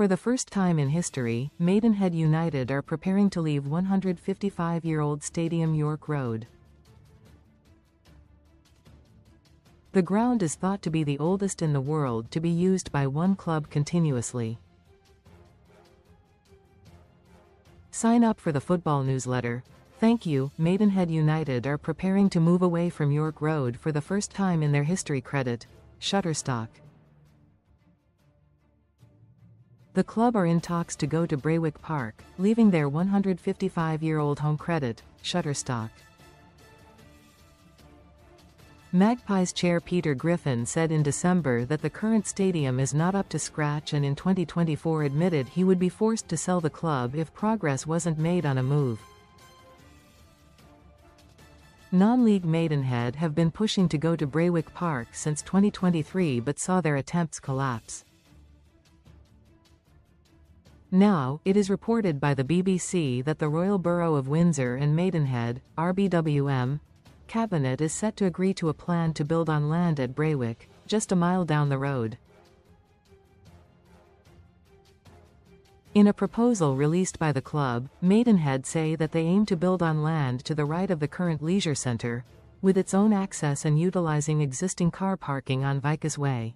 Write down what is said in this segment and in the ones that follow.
For the first time in history, Maidenhead United are preparing to leave 155-year-old Stadium York Road. The ground is thought to be the oldest in the world to be used by one club continuously. Sign up for the football newsletter. Thank you. Maidenhead United are preparing to move away from York Road for the first time in their history. Credit, Shutterstock. The club are in talks to go to Braywick Park, leaving their 155-year-old home. Credit, Shutterstock. Magpies chair Peter Griffin said in December that the current stadium is not up to scratch, and in 2024 admitted he would be forced to sell the club if progress wasn't made on a move. Non-league Maidenhead have been pushing to go to Braywick Park since 2023 but saw their attempts collapse. Now, it is reported by the BBC that the Royal Borough of Windsor and Maidenhead, RBWM, Cabinet is set to agree to a plan to build on land at Braywick, just a mile down the road. In a proposal released by the club, Maidenhead say that they aim to build on land to the right of the current leisure centre, with its own access and utilising existing car parking on Vicus Way.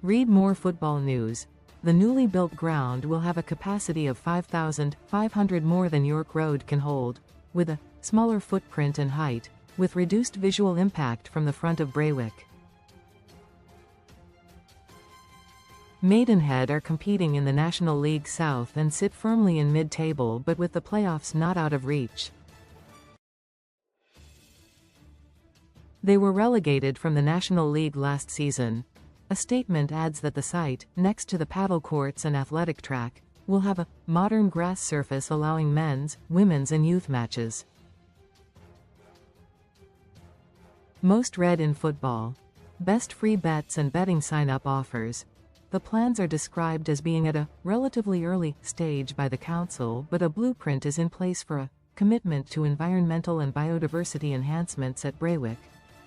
Read more football news. The newly built ground will have a capacity of 5,500 more than York Road can hold, with a smaller footprint and height, with reduced visual impact from the front of Braywick. Maidenhead are competing in the National League South and sit firmly in mid-table, but with the playoffs not out of reach. They were relegated from the National League last season. A statement adds that the site, next to the paddle courts and athletic track, will have a modern grass surface allowing men's, women's and youth matches. Most read in football. Best free bets and betting sign-up offers. The plans are described as being at a relatively early stage by the council, but a blueprint is in place for a commitment to environmental and biodiversity enhancements at Braywick,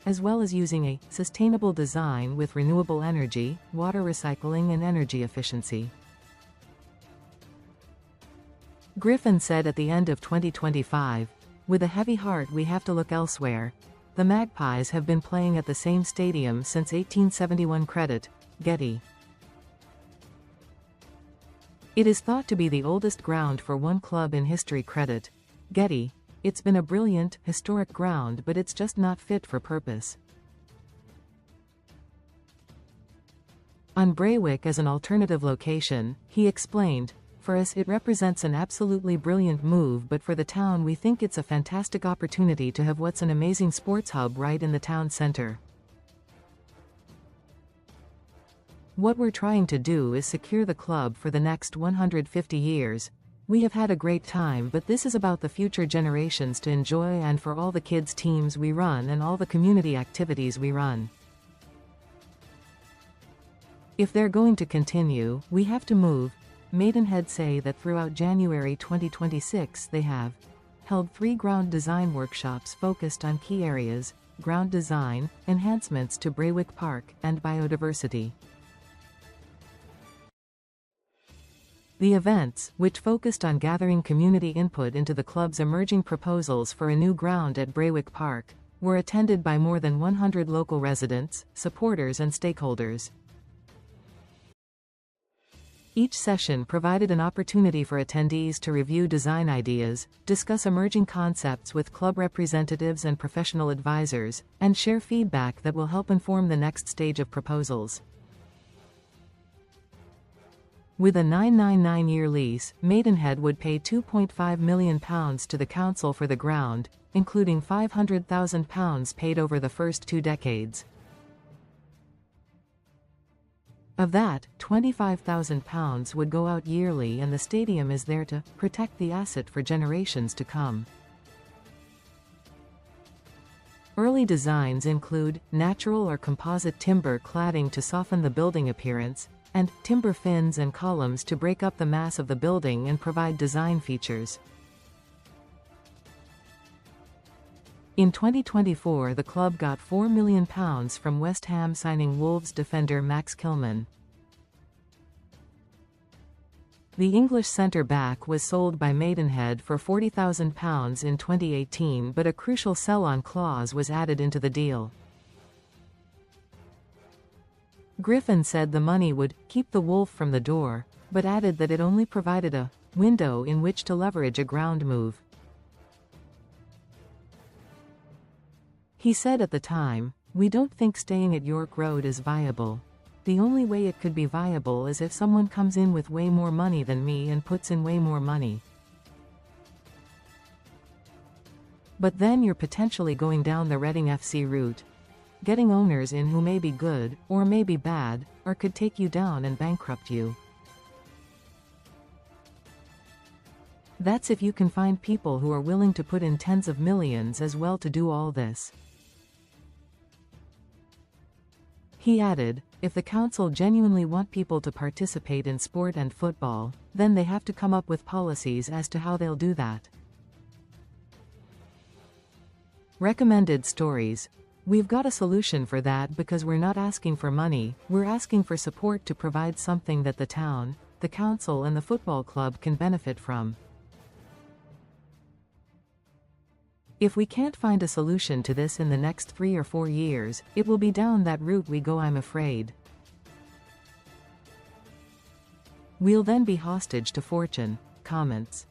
as well as using a sustainable design with renewable energy, water recycling and energy efficiency. Griffin said at the end of 2025, "With a heavy heart we have to look elsewhere. The Magpies have been playing at the same stadium since 1871. Credit, Getty." It is thought to be the oldest ground for one club in history. Credit, Getty. It's been a brilliant, historic ground, but it's just not fit for purpose. On Braywick as an alternative location, he explained, "For us it represents an absolutely brilliant move, but for the town we think it's a fantastic opportunity to have what's an amazing sports hub right in the town centre. What we're trying to do is secure the club for the next 150 years. We have had a great time, but this is about the future generations to enjoy and for all the kids' teams we run and all the community activities we run. If they're going to continue, we have to move." Maidenhead say that throughout January 2026 they have held 3 ground design workshops focused on key areas: ground design, enhancements to Braywick Park, and biodiversity. The events, which focused on gathering community input into the club's emerging proposals for a new ground at Braywick Park, were attended by more than 100 local residents, supporters and stakeholders. Each session provided an opportunity for attendees to review design ideas, discuss emerging concepts with club representatives and professional advisors, and share feedback that will help inform the next stage of proposals. With a 999-year lease, Maidenhead would pay £2.5 million to the council for the ground, including £500,000 paid over the first 2 decades. Of that, £25,000 would go out yearly, and the stadium is there to protect the asset for generations to come. Early designs include natural or composite timber cladding to soften the building appearance, and timber fins and columns to break up the mass of the building and provide design features. In 2024 the club got £4 million from West Ham, signing Wolves defender Max Kilman. The English centre-back was sold by Maidenhead for £40,000 in 2018, but a crucial sell-on clause was added into the deal. Griffin said the money would keep the wolf from the door, but added that it only provided a window in which to leverage a ground move. He said at the time, "We don't think staying at York Road is viable. The only way it could be viable is if someone comes in with way more money than me and puts in way more money. But then you're potentially going down the Reading FC route, getting owners in who may be good, or may be bad, or could take you down and bankrupt you. That's if you can find people who are willing to put in tens of millions as well to do all this." He added, "If the council genuinely want people to participate in sport and football, then they have to come up with policies as to how they'll do that." Recommended stories. We've got a solution for that because we're not asking for money, we're asking for support to provide something that the town, the council and the football club can benefit from. If we can't find a solution to this in the next 3 or 4 years, it will be down that route we go, I'm afraid. We'll then be hostage to fortune. Comments.